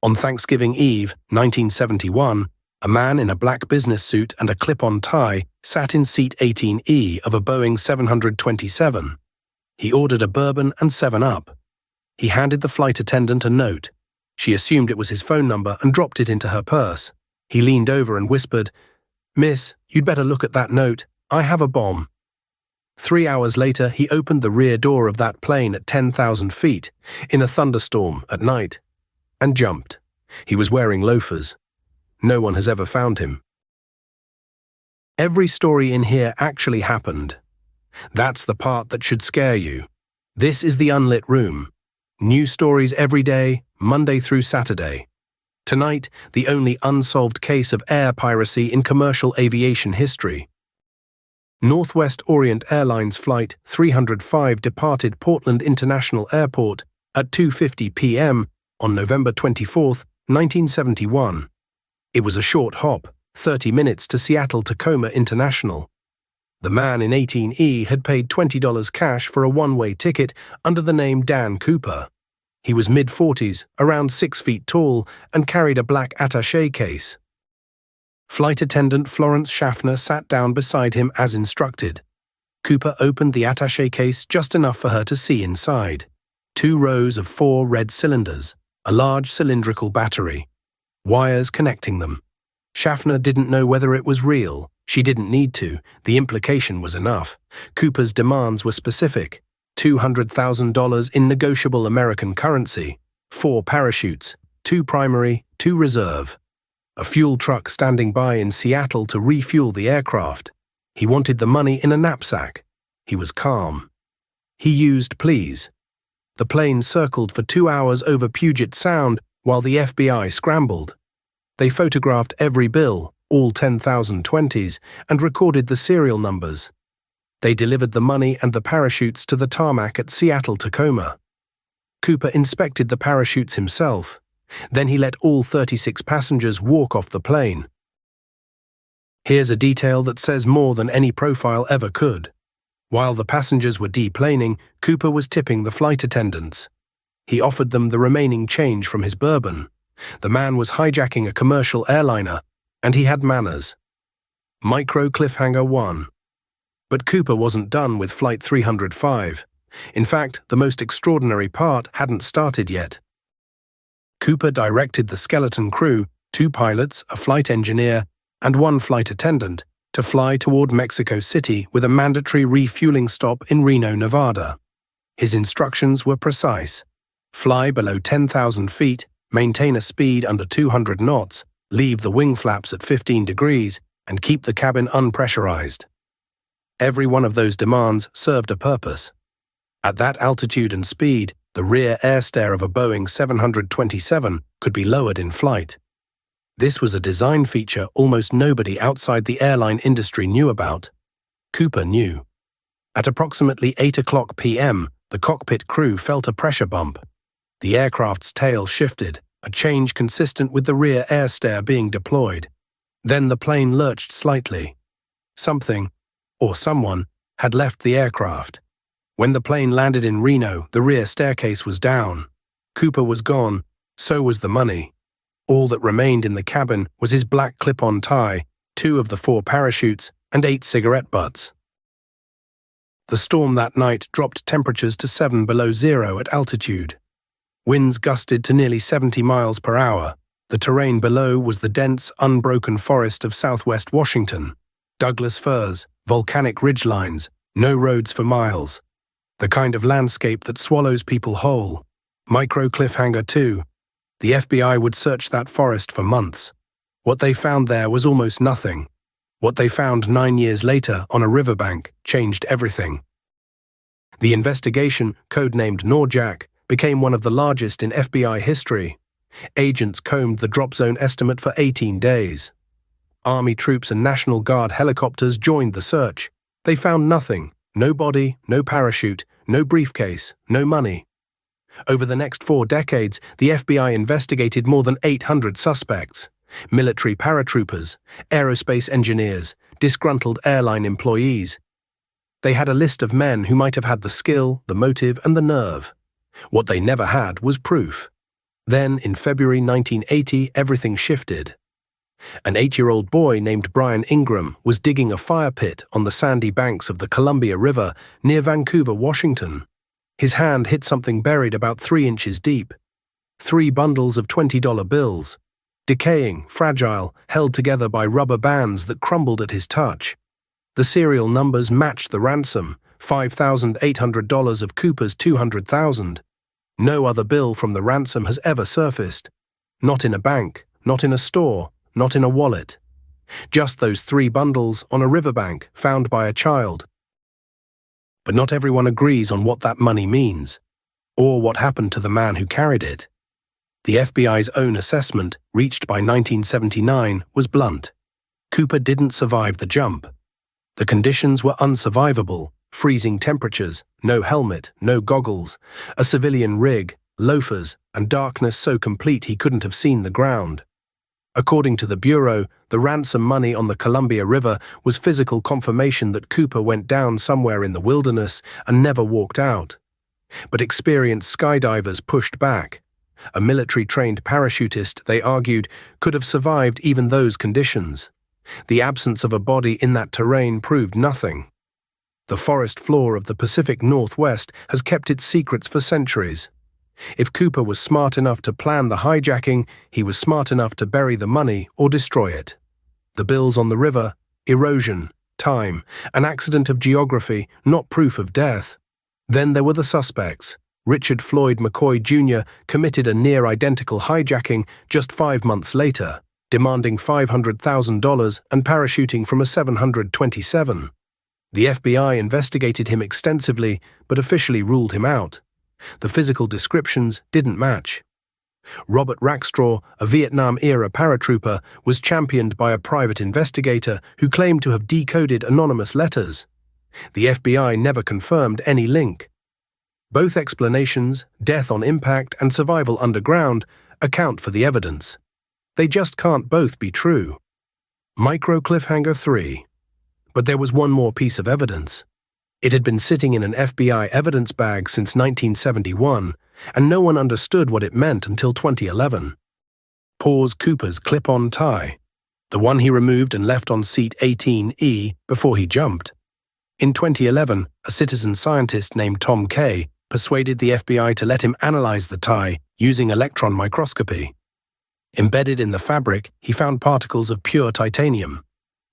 On Thanksgiving Eve, 1971, a man in a black business suit and a clip-on tie sat in seat 18E of a Boeing 727. He ordered a bourbon and 7-Up. He handed the flight attendant a note. She assumed it was his phone number and dropped it into her purse. He leaned over and whispered, "Miss, you'd better look at that note. I have a bomb." 3 hours later, he opened the rear door of that plane at 10,000 feet, in a thunderstorm at night, and jumped. He was wearing loafers. No one has ever found him. Every story in here actually happened. That's the part that should scare you. This is the Unlit Room. New stories every day, Monday through Saturday. Tonight, the only unsolved case of air piracy in commercial aviation history. Northwest Orient Airlines Flight 305 departed Portland International Airport at 2:50 p.m. on November 24, 1971. It was a short hop, 30 minutes to Seattle-Tacoma International. The man in 18E had paid $20 cash for a one-way ticket under the name Dan Cooper. He was mid-40s, around 6 feet tall, and carried a black attaché case. Flight attendant Florence Schaffner sat down beside him as instructed. Cooper opened the attaché case just enough for her to see inside. 2 rows of 4 red cylinders, a large cylindrical battery, wires connecting them. Schaffner didn't know whether it was real. She didn't need to. The implication was enough. Cooper's demands were specific. $200,000 in negotiable American currency, 4 parachutes, 2 primary, 2 reserve. A fuel truck standing by in Seattle to refuel the aircraft. He wanted the money in a knapsack. He was calm. He used please. The plane circled for 2 hours over Puget Sound while the FBI scrambled. They photographed every bill, all 10,000 20s, and recorded the serial numbers. They delivered the money and the parachutes to the tarmac at Seattle-Tacoma. Cooper inspected the parachutes himself. Then he let all 36 passengers walk off the plane. Here's a detail that says more than any profile ever could. While the passengers were deplaning, Cooper was tipping the flight attendants. He offered them the remaining change from his bourbon. The man was hijacking a commercial airliner, and he had manners. Micro cliffhanger 1. But Cooper wasn't done with Flight 305. In fact, the most extraordinary part hadn't started yet. Cooper directed the skeleton crew, 2 pilots, a flight engineer, and 1 flight attendant, to fly toward Mexico City with a mandatory refueling stop in Reno, Nevada. His instructions were precise. Fly below 10,000 feet, maintain a speed under 200 knots, leave the wing flaps at 15 degrees, and keep the cabin unpressurized. Every one of those demands served a purpose. At that altitude and speed, the rear air stair of a Boeing 727 could be lowered in flight. This was a design feature almost nobody outside the airline industry knew about. Cooper knew. At approximately 8:00 p.m., the cockpit crew felt a pressure bump. The aircraft's tail shifted, a change consistent with the rear air stair being deployed. Then the plane lurched slightly. Something, or someone, had left the aircraft. When the plane landed in Reno, the rear staircase was down. Cooper was gone, so was the money. All that remained in the cabin was his black clip-on tie, 2 of the 4 parachutes, and 8 cigarette butts. The storm that night dropped temperatures to 7 below zero at altitude. Winds gusted to nearly 70 miles per hour. The terrain below was the dense, unbroken forest of southwest Washington. Douglas firs, volcanic ridgelines, no roads for miles. The kind of landscape that swallows people whole. Micro cliffhanger 2. The FBI would search that forest for months. What they found there was almost nothing. What they found 9 years later on a riverbank changed everything. The investigation, codenamed Norjack, became one of the largest in FBI history. Agents combed the drop zone estimate for 18 days. Army troops and National Guard helicopters joined the search. They found nothing. No body, no parachute, no briefcase, no money. Over the next 4 decades, the FBI investigated more than 800 suspects. Military paratroopers, aerospace engineers, disgruntled airline employees. They had a list of men who might have had the skill, the motive, and the nerve. What they never had was proof. Then, in February 1980, everything shifted. An 8-year-old boy named Brian Ingram was digging a fire pit on the sandy banks of the Columbia River near Vancouver, Washington. His hand hit something buried about 3 inches deep. 3 bundles of $20 bills. Decaying, fragile, held together by rubber bands that crumbled at his touch. The serial numbers matched the ransom, $5,800 of Cooper's $200,000. No other bill from the ransom has ever surfaced. Not in a bank, not in a store, not in a wallet. Just those 3 bundles on a riverbank found by a child. But not everyone agrees on what that money means, or what happened to the man who carried it. The FBI's own assessment, reached by 1979, was blunt. Cooper didn't survive the jump. The conditions were unsurvivable: freezing temperatures, no helmet, no goggles, a civilian rig, loafers, and darkness so complete he couldn't have seen the ground. According to the Bureau, the ransom money on the Columbia River was physical confirmation that Cooper went down somewhere in the wilderness and never walked out. But experienced skydivers pushed back. A military-trained parachutist, they argued, could have survived even those conditions. The absence of a body in that terrain proved nothing. The forest floor of the Pacific Northwest has kept its secrets for centuries. If Cooper was smart enough to plan the hijacking, he was smart enough to bury the money or destroy it. The bills on the river, erosion, time, an accident of geography, not proof of death. Then there were the suspects. Richard Floyd McCoy Jr. committed a near-identical hijacking just 5 months later, demanding $500,000 and parachuting from a 727. The FBI investigated him extensively, but officially ruled him out. The physical descriptions didn't match. Robert Rackstraw, a Vietnam-era paratrooper, was championed by a private investigator who claimed to have decoded anonymous letters. The FBI never confirmed any link. Both explanations, death on impact and survival underground, account for the evidence. They just can't both be true. Micro cliffhanger 3. But there was one more piece of evidence. It had been sitting in an FBI evidence bag since 1971, and no one understood what it meant until 2011. Pause Cooper's clip-on tie, the one he removed and left on seat 18E before he jumped. In 2011, a citizen scientist named Tom Kay persuaded the FBI to let him analyze the tie using electron microscopy. Embedded in the fabric, he found particles of pure titanium.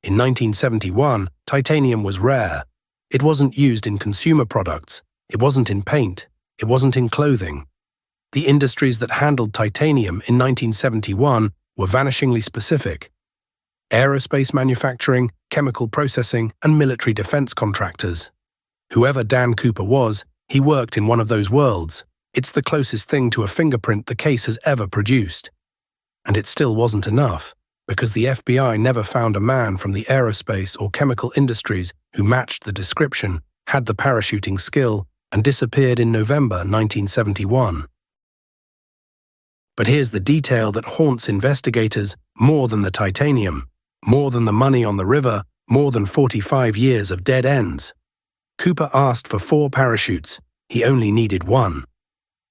In 1971, titanium was rare. It wasn't used in consumer products. It wasn't in paint. It wasn't in clothing. The industries that handled titanium in 1971 were vanishingly specific: aerospace manufacturing, chemical processing, and military defense contractors. Whoever Dan Cooper was, he worked in one of those worlds. It's the closest thing to a fingerprint the case has ever produced. And it still wasn't enough, because the FBI never found a man from the aerospace or chemical industries who matched the description, had the parachuting skill, and disappeared in November 1971. But here's the detail that haunts investigators more than the titanium, more than the money on the river, more than 45 years of dead ends. Cooper asked for 4 parachutes. He only needed 1.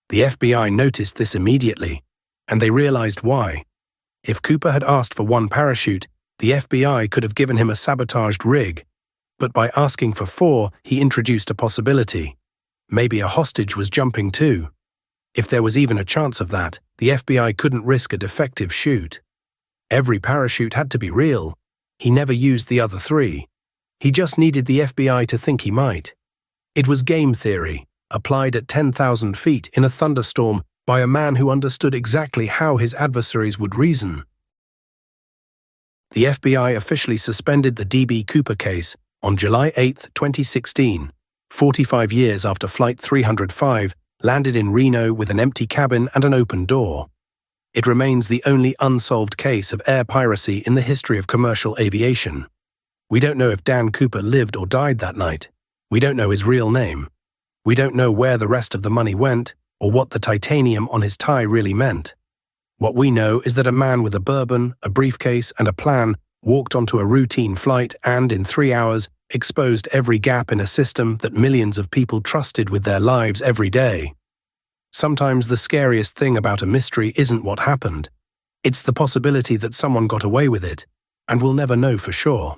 The FBI noticed this immediately, and they realized why. If Cooper had asked for 1 parachute, the FBI could have given him a sabotaged rig. But by asking for 4, he introduced a possibility. Maybe a hostage was jumping too. If there was even a chance of that, the FBI couldn't risk a defective chute. Every parachute had to be real. He never used the other 3. He just needed the FBI to think he might. It was game theory, applied at 10,000 feet in a thunderstorm by a man who understood exactly how his adversaries would reason. The FBI officially suspended the D.B. Cooper case on July 8, 2016, 45 years after Flight 305 landed in Reno with an empty cabin and an open door. It remains the only unsolved case of air piracy in the history of commercial aviation. We don't know if Dan Cooper lived or died that night. We don't know his real name. We don't know where the rest of the money went, or what the titanium on his tie really meant. What we know is that a man with a bourbon, a briefcase, and a plan walked onto a routine flight and, in 3 hours, exposed every gap in a system that millions of people trusted with their lives every day. Sometimes the scariest thing about a mystery isn't what happened. It's the possibility that someone got away with it, and we'll never know for sure.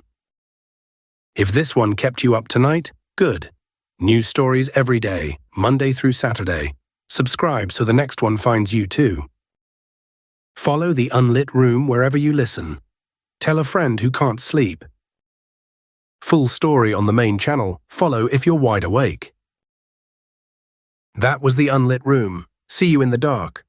If this one kept you up tonight, good. New stories every day, Monday through Saturday. Subscribe so the next one finds you too. Follow the Unlit Room wherever you listen. Tell a friend who can't sleep. Full story on the main channel. Follow if you're wide awake. That was the Unlit Room. See you in the dark.